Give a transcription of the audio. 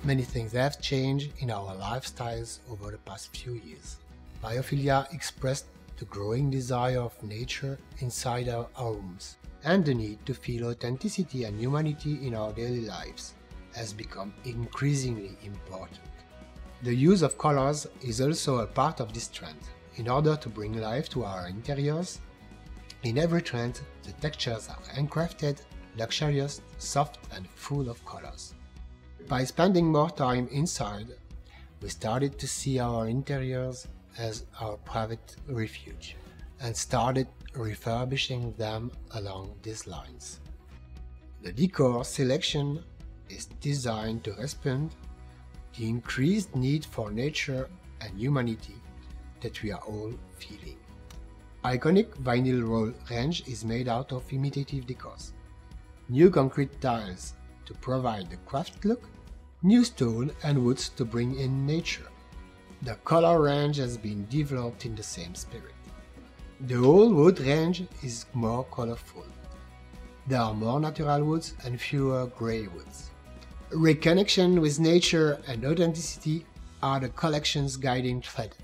many things have changed in our lifestyles over the past few years. Biophilia expressed the growing desire of nature inside our homes, and the need to feel authenticity and humanity in our daily lives has become increasingly important. The use of colors is also a part of this trend. In order to bring life to our interiors, in every trend, the textures are handcrafted, luxurious, soft and full of colors. By spending more time inside, we started to see our interiors as our private refuge and started refurbishing them along these lines. The decor selection is designed to respond to the increased need for nature and humanity that we are all feeling. Iconik vinyl roll range is made out of imitative decors. New concrete tiles to provide the craft look, new stone and woods to bring in nature. The color range has been developed in the same spirit. The whole wood range is more colorful. There are more natural woods and fewer grey woods. Reconnection with nature and authenticity are the collection's guiding thread.